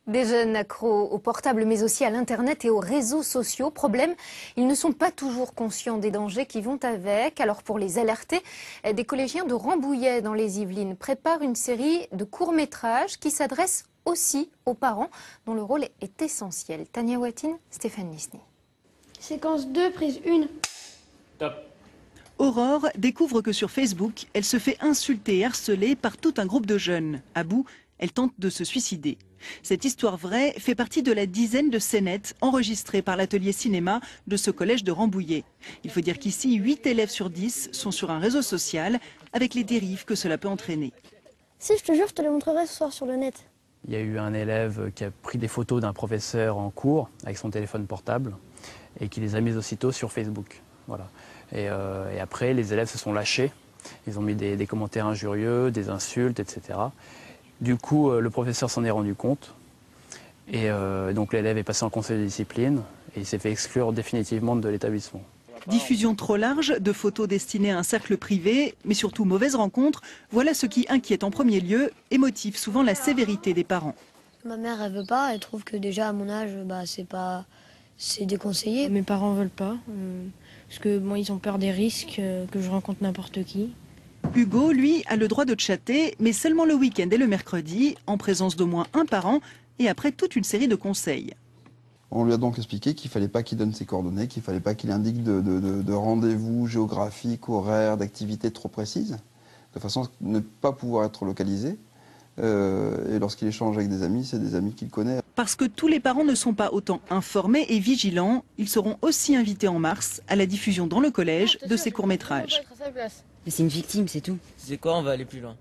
Des jeunes accros au portable mais aussi à l'internet et aux réseaux sociaux. Problème, ils ne sont pas toujours conscients des dangers qui vont avec. Alors pour les alerter, des collégiens de Rambouillet dans les Yvelines préparent une série de courts-métrages qui s'adressent aussi aux parents dont le rôle est essentiel. Tania Watine, Stéphane Lisny. Séquence 2, prise 1. Top. Aurore découvre que sur Facebook, elle se fait insulter et harceler par tout un groupe de jeunes. À bout, elle tente de se suicider. Cette histoire vraie fait partie de la dizaine de scénettes enregistrées par l'atelier cinéma de ce collège de Rambouillet. Il faut dire qu'ici, 8 élèves sur 10 sont sur un réseau social avec les dérives que cela peut entraîner. Si, je te jure, je te les montrerai ce soir sur le net. Il y a eu un élève qui a pris des photos d'un professeur en cours avec son téléphone portable et qui les a mises aussitôt sur Facebook. Voilà. Et après, les élèves se sont lâchés. Ils ont mis des commentaires injurieux, des insultes, etc. Du coup, le professeur s'en est rendu compte. Et donc l'élève est passé en conseil de discipline et il s'est fait exclure définitivement de l'établissement. Diffusion trop large de photos destinées à un cercle privé, mais surtout mauvaise rencontre, voilà ce qui inquiète en premier lieu et motive souvent la sévérité des parents. Ma mère, elle veut pas, elle trouve que déjà à mon âge, c'est déconseillé. Mes parents veulent pas, parce que bon, ils ont peur des risques, que je rencontre n'importe qui. Hugo, lui, a le droit de chatter, mais seulement le week-end et le mercredi, en présence d'au moins un parent et après toute une série de conseils. On lui a donc expliqué qu'il ne fallait pas qu'il donne ses coordonnées, qu'il ne fallait pas qu'il indique de rendez-vous géographiques, horaires, d'activités trop précises, de façon à ne pas pouvoir être localisé. Et lorsqu'il échange avec des amis, c'est des amis qu'il connaît. Parce que tous les parents ne sont pas autant informés et vigilants, ils seront aussi invités en mars à la diffusion dans le collège de ces courts-métrages. Mais c'est une victime, c'est tout. C'est quoi, on va aller plus loin.